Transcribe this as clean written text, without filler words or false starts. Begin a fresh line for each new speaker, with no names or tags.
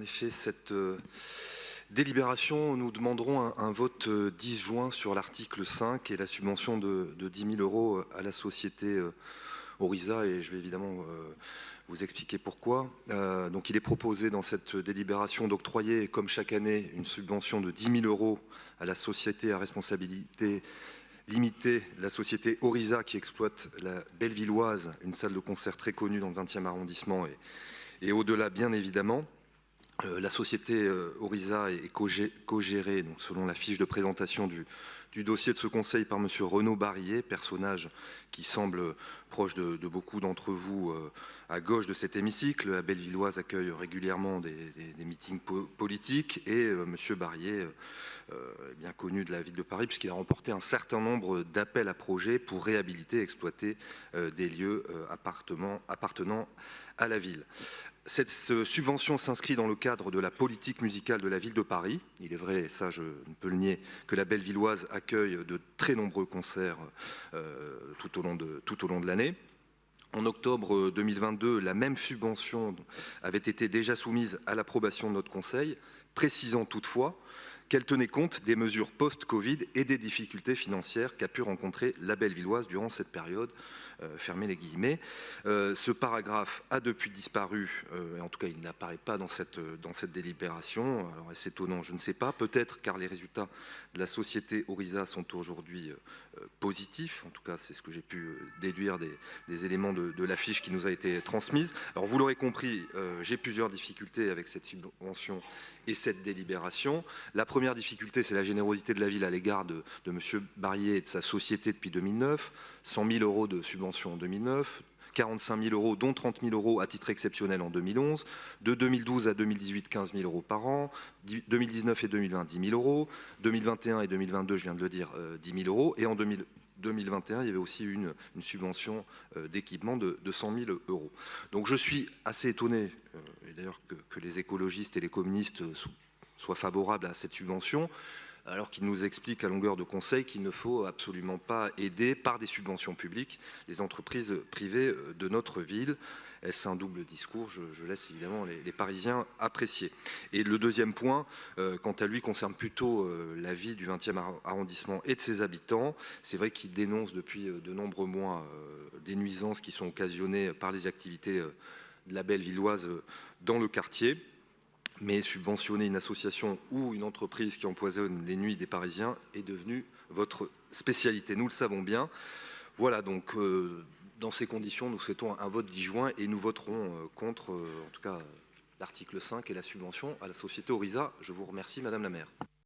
effet, cette délibération, nous demanderons un vote 10 juin sur l'article 5 et la subvention de 10 000 € à la société Orisa, et je vais évidemment vous expliquer pourquoi. Donc il est proposé dans cette délibération d'octroyer, comme chaque année, une subvention de 10 000 € à la société à responsabilité limitée, la société Orisa, qui exploite la Bellevilloise, une salle de concert très connue dans le 20e arrondissement et au-delà, bien évidemment. La société Orisa est co-gérée, donc selon la fiche de présentation du dossier de ce conseil, par M. Renaud Barillet, personnage qui semble proche de beaucoup d'entre vous à gauche de cet hémicycle. La Bellevilloise accueille régulièrement des meetings politiques et M. Barillet est bien connu de la ville de Paris puisqu'il a remporté un certain nombre d'appels à projets pour réhabiliter et exploiter des lieux appartenant à la ville. Cette subvention s'inscrit dans le cadre de la politique musicale de la ville de Paris. Il est vrai, et ça je ne peux le nier, que la Bellevilloise accueille de très nombreux concerts tout au long de l'année. En octobre 2022, la même subvention avait été déjà soumise à l'approbation de notre conseil, précisant toutefois qu'elle tenait compte des mesures post-Covid et des difficultés financières qu'a pu rencontrer la Bellevilloise durant cette période. Fermez les guillemets. Ce paragraphe a depuis disparu, en tout cas il n'apparaît pas dans cette délibération. Alors est-ce étonnant? Je ne sais pas. Peut-être car les résultats de la société Orisa sont aujourd'hui positifs. En tout cas, c'est ce que j'ai pu déduire des éléments de la fiche qui nous a été transmise. Alors vous l'aurez compris, j'ai plusieurs difficultés avec cette subvention et cette délibération. La première difficulté, c'est la générosité de la ville à l'égard de M. Barillet et de sa société depuis 2009. 100 000 € de subvention en 2009, 45 000 €, dont 30 000 € à titre exceptionnel en 2011, de 2012 à 2018, 15 000 € par an, 2019 et 2020, 10 000 €, 2021 et 2022, je viens de le dire, 10 000 €, et en 2021, il y avait aussi une subvention d'équipement de 100 000 €. Donc je suis assez étonné, et d'ailleurs que les écologistes et les communistes soient favorables à cette subvention, alors qu'ils nous expliquent à longueur de conseil qu'il ne faut absolument pas aider par des subventions publiques les entreprises privées de notre ville. Est-ce un double discours? Je laisse évidemment les Parisiens apprécier. Et le deuxième point, quant à lui, concerne plutôt la vie du 20e arrondissement et de ses habitants. C'est vrai qu'il dénonce depuis de nombreux mois des nuisances qui sont occasionnées par les activités de la Bellevilloise dans le quartier. Mais subventionner une association ou une entreprise qui empoisonne les nuits des Parisiens est devenu votre spécialité. Nous le savons bien. Voilà, donc dans ces conditions, nous souhaitons un vote 10 juin et nous voterons contre, en tout cas, l'article 5 et la subvention à la société Orisa. Je vous remercie, Madame la maire.